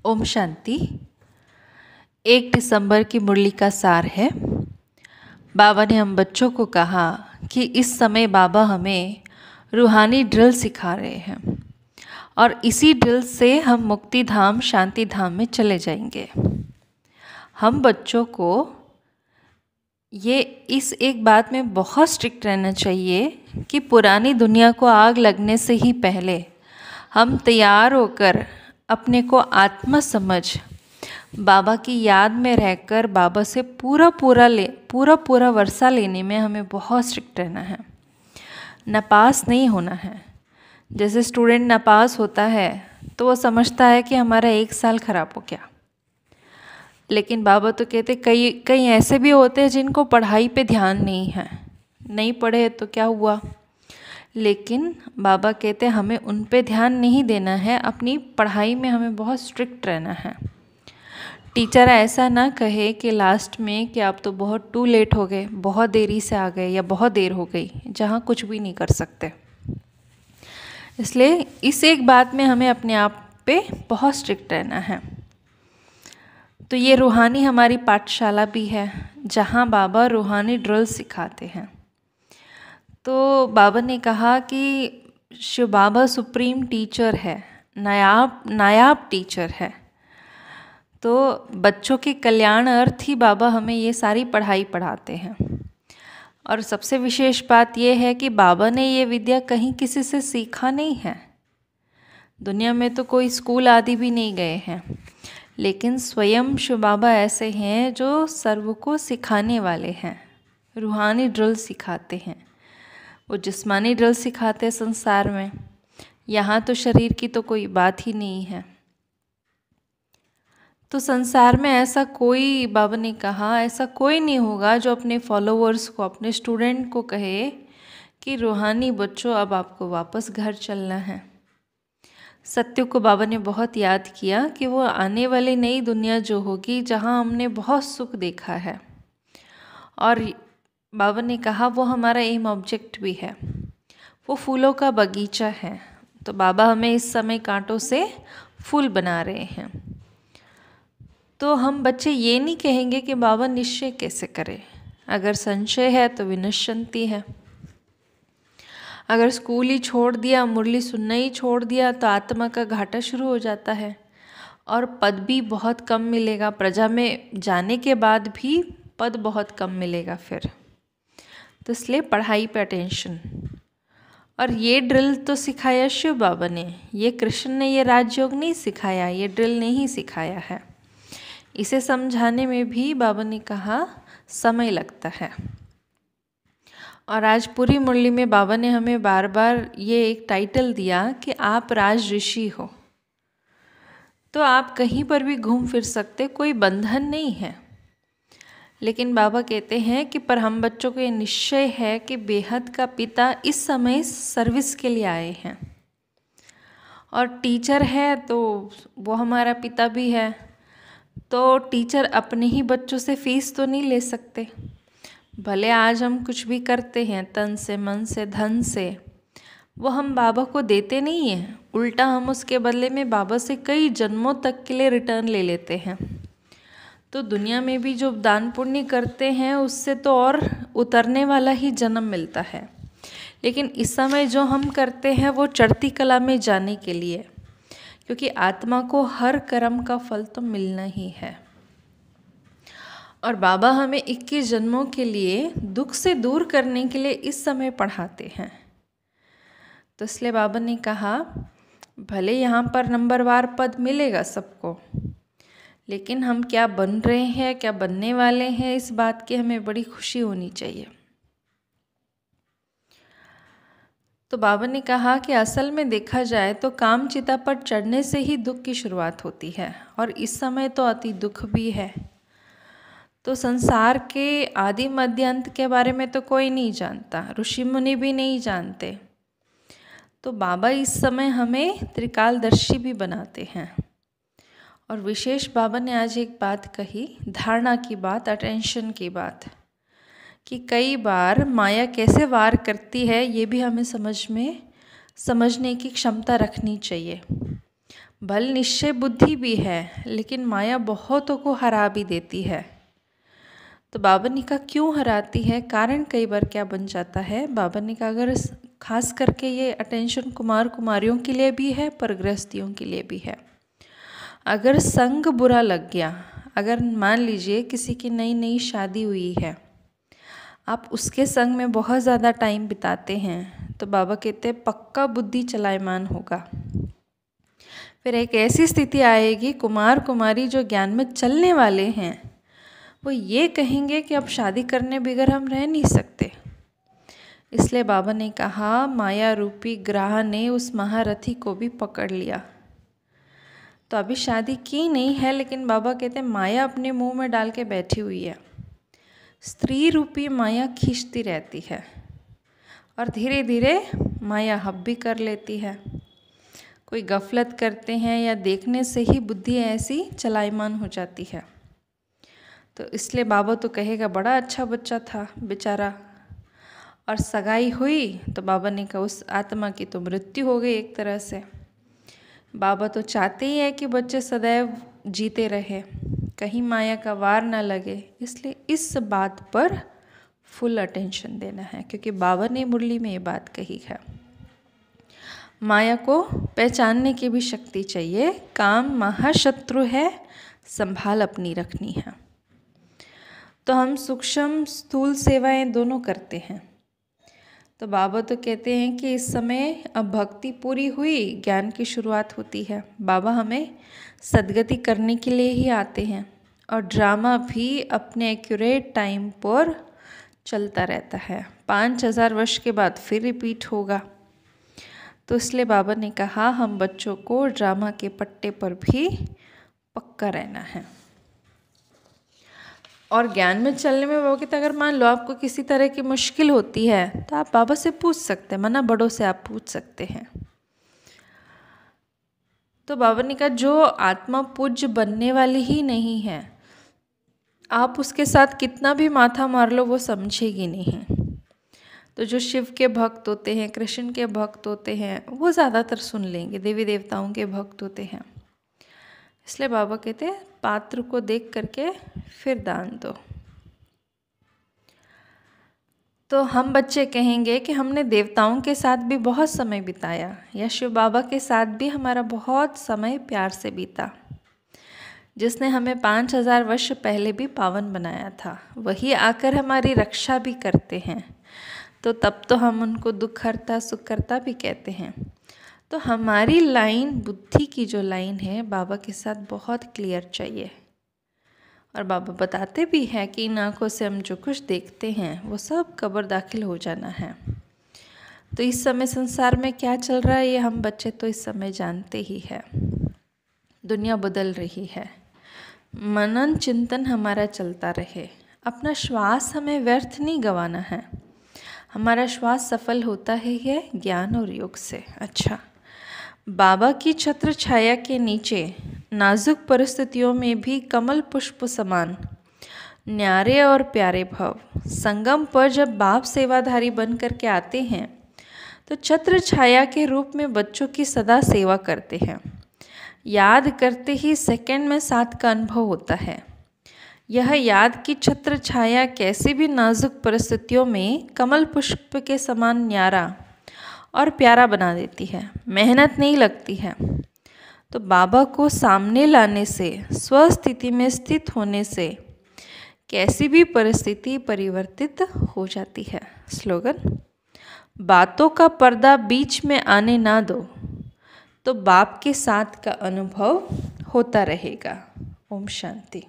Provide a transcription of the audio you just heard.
ओम शांति। 1 दिसंबर की मुरली का सार है। बाबा ने हम बच्चों को कहा कि इस समय बाबा हमें रूहानी ड्रिल सिखा रहे हैं और इसी ड्रिल से हम मुक्ति धाम शांति धाम में चले जाएंगे। हम बच्चों को ये इस एक बात में बहुत स्ट्रिक्ट रहना चाहिए कि पुरानी दुनिया को आग लगने से ही पहले हम तैयार होकर अपने को आत्मा समझ बाबा की याद में रहकर बाबा से पूरा वर्षा लेने में हमें बहुत स्ट्रिक्ट रहना है। नापास नहीं होना है। जैसे स्टूडेंट नापास होता है तो वो समझता है कि हमारा 1 साल खराब हो गया, लेकिन बाबा तो कहते कई ऐसे भी होते हैं जिनको पढ़ाई पे ध्यान नहीं है, नहीं पढ़े तो क्या हुआ। लेकिन बाबा कहते हमें उन पे ध्यान नहीं देना है, अपनी पढ़ाई में हमें बहुत स्ट्रिक्ट रहना है। टीचर ऐसा ना कहे कि लास्ट में कि आप तो बहुत टू लेट हो गए, बहुत देरी से आ गए या बहुत देर हो गई, जहाँ कुछ भी नहीं कर सकते। इसलिए इस एक बात में हमें अपने आप पे बहुत स्ट्रिक्ट रहना है। तो ये रूहानी हमारी पाठशाला भी है जहाँ बाबा रूहानी ड्रिल सिखाते हैं। तो बाबा ने कहा कि शिव बाबा सुप्रीम टीचर है, नायाब टीचर है। तो बच्चों के कल्याण अर्थ ही बाबा हमें ये सारी पढ़ाई पढ़ाते हैं। और सबसे विशेष बात यह है कि बाबा ने ये विद्या कहीं किसी से सीखा नहीं है। दुनिया में तो कोई स्कूल आदि भी नहीं गए हैं, लेकिन स्वयं शिव बाबा ऐसे हैं जो सर्व को सिखाने वाले हैं, रूहानी ड्रिल सिखाते हैं। वो जिस्मानी ड्रिल सिखाते हैं संसार में, यहाँ तो शरीर की तो कोई बात ही नहीं है। तो संसार में ऐसा कोई, बाबा ने कहा ऐसा कोई नहीं होगा जो अपने फॉलोअर्स को, अपने स्टूडेंट को कहे कि रूहानी बच्चों अब आपको वापस घर चलना है। सत्य को बाबा ने बहुत याद किया कि वो आने वाली नई दुनिया जो होगी जहाँ हमने बहुत सुख देखा है, और बाबा ने कहा वो हमारा एम ऑब्जेक्ट भी है, वो फूलों का बगीचा है। तो बाबा हमें इस समय कांटों से फूल बना रहे हैं। तो हम बच्चे ये नहीं कहेंगे कि बाबा निश्चय कैसे करें। अगर संशय है तो विनश्यंती है। अगर स्कूल ही छोड़ दिया, मुरली सुनना ही छोड़ दिया तो आत्मा का घाटा शुरू हो जाता है और पद भी बहुत कम मिलेगा। प्रजा में जाने के बाद भी पद बहुत कम मिलेगा फिर। तो इसलिए पढ़ाई पे अटेंशन। और ये ड्रिल तो सिखाया शिव बाबा ने, ये कृष्ण ने ये राजयोग नहीं सिखाया, ये ड्रिल नहीं सिखाया है। इसे समझाने में भी बाबा ने कहा समय लगता है। और आज पूरी मुरली में बाबा ने हमें बार बार ये एक टाइटल दिया कि आप राज ऋषि हो। तो आप कहीं पर भी घूम फिर सकते, कोई बंधन नहीं है। लेकिन बाबा कहते हैं कि पर हम बच्चों को ये निश्चय है कि बेहद का पिता इस समय सर्विस के लिए आए हैं, और टीचर है तो वो हमारा पिता भी है। तो टीचर अपने ही बच्चों से फीस तो नहीं ले सकते। भले आज हम कुछ भी करते हैं तन से, मन से, धन से, वो हम बाबा को देते नहीं हैं, उल्टा हम उसके बदले में बाबा से कई जन्मों तक के लिए रिटर्न ले लेते हैं। तो दुनिया में भी जो दान पुण्य करते हैं उससे तो और उतरने वाला ही जन्म मिलता है। लेकिन इस समय जो हम करते हैं वो चढ़ती कला में जाने के लिए, क्योंकि आत्मा को हर कर्म का फल तो मिलना ही है। और बाबा हमें 21 जन्मों के लिए दुख से दूर करने के लिए इस समय पढ़ाते हैं। तो इसलिए बाबा ने कहा भले यहाँ पर नंबरवार पद मिलेगा सबको, लेकिन हम क्या बन रहे हैं, क्या बनने वाले हैं, इस बात की हमें बड़ी खुशी होनी चाहिए। तो बाबा ने कहा कि असल में देखा जाए तो काम चिता पर चढ़ने से ही दुख की शुरुआत होती है, और इस समय तो अति दुख भी है। तो संसार के आदि मध्य अंत के बारे में तो कोई नहीं जानता, ऋषि मुनि भी नहीं जानते। तो बाबा इस समय हमें त्रिकालदर्शी भी बनाते हैं। और विशेष बाबा ने आज एक बात कही, धारणा की बात, अटेंशन की बात, कि कई बार माया कैसे वार करती है ये भी हमें समझने की क्षमता रखनी चाहिए। बल निश्चय बुद्धि भी है, लेकिन माया बहुतों को हरा भी देती है। तो बाबा ने कहा क्यों हराती है? कारण कई बार क्या बन जाता है, बाबा ने कहा अगर खास करके ये अटेंशन कुमार कुमारियों के लिए भी है, पर गृहस्थियों के लिए भी है। अगर संग बुरा लग गया, अगर मान लीजिए किसी की नई नई शादी हुई है, आप उसके संग में बहुत ज़्यादा टाइम बिताते हैं, तो बाबा कहते हैं पक्का बुद्धि चलायमान होगा। फिर एक ऐसी स्थिति आएगी, कुमार कुमारी जो ज्ञान में चलने वाले हैं वो ये कहेंगे कि अब शादी करने बगैर हम रह नहीं सकते। इसलिए बाबा ने कहा माया रूपी ग्राह ने उस महारथी को भी पकड़ लिया। तो अभी शादी की नहीं है, लेकिन बाबा कहते हैं माया अपने मुंह में डाल के बैठी हुई है। स्त्री रूपी माया खींचती रहती है और धीरे धीरे माया हब भी कर लेती है। कोई गफलत करते हैं या देखने से ही बुद्धि ऐसी चलायमान हो जाती है। तो इसलिए बाबा तो कहेगा बड़ा अच्छा बच्चा था बेचारा, और सगाई हुई तो बाबा ने कहा उस आत्मा की तो मृत्यु हो गई एक तरह से। बाबा तो चाहते ही है कि बच्चे सदैव जीते रहे, कहीं माया का वार ना लगे, इसलिए इस बात पर फुल अटेंशन देना है, क्योंकि बाबा ने मुरली में ये बात कही है। माया को पहचानने की भी शक्ति चाहिए। काम महाशत्रु है, संभाल अपनी रखनी है। तो हम सूक्ष्म स्थूल सेवाएं दोनों करते हैं। तो बाबा तो कहते हैं कि इस समय अब भक्ति पूरी हुई, ज्ञान की शुरुआत होती है। बाबा हमें सद्गति करने के लिए ही आते हैं, और ड्रामा भी अपने एक्यूरेट टाइम पर चलता रहता है। 5000 वर्ष के बाद फिर रिपीट होगा। तो इसलिए बाबा ने कहा हम बच्चों को ड्रामा के पट्टे पर भी पक्का रहना है। और ज्ञान में चलने में बाबा कहते अगर मान लो आपको किसी तरह की मुश्किल होती है तो आप बाबा से पूछ सकते हैं, मना बड़ों से आप पूछ सकते हैं। तो बाबा ने कहा जो आत्मा पूज्य बनने वाली ही नहीं है, आप उसके साथ कितना भी माथा मार लो वो समझेगी नहीं। तो जो शिव के भक्त होते हैं, कृष्ण के भक्त होते हैं, वो ज़्यादातर सुन लेंगे, देवी देवताओं के भक्त होते हैं। इसलिए बाबा कहते हैं पात्र को देख करके फिर दान दो। तो हम बच्चे कहेंगे कि हमने देवताओं के साथ भी बहुत समय बिताया, या शिव बाबा के साथ भी हमारा बहुत समय प्यार से बीता। जिसने हमें 5000 वर्ष पहले भी पावन बनाया था, वही आकर हमारी रक्षा भी करते हैं। तो तब तो हम उनको दुखहर्ता सुखहर्ता भी कहते हैं। तो हमारी लाइन, बुद्धि की जो लाइन है, बाबा के साथ बहुत क्लियर चाहिए। और बाबा बताते भी हैं कि इन आँखों से हम जो कुछ देखते हैं वो सब कब्र दाखिल हो जाना है। तो इस समय संसार में क्या चल रहा है ये हम बच्चे तो इस समय जानते ही है। दुनिया बदल रही है, मनन चिंतन हमारा चलता रहे। अपना श्वास हमें व्यर्थ नहीं गंवाना है। हमारा श्वास सफल होता है ये ज्ञान और योग से। अच्छा, बाबा की छत्र छाया के नीचे नाजुक परिस्थितियों में भी कमल पुष्प समान न्यारे और प्यारे भव संगम पर जब बाप सेवाधारी बन करके आते हैं तो छत्र छाया के रूप में बच्चों की सदा सेवा करते हैं। याद करते ही सेकंड में साथ का अनुभव होता है। यह याद की छत्र छाया कैसी भी नाजुक परिस्थितियों में कमल पुष्प के समान न्यारा और प्यारा बना देती है। मेहनत नहीं लगती है। तो बाबा को सामने लाने से, स्वस्थिति में स्थित होने से कैसी भी परिस्थिति परिवर्तित हो जाती है। स्लोगन, बातों का पर्दा बीच में आने ना दो तो बाप के साथ का अनुभव होता रहेगा। ओम शांति।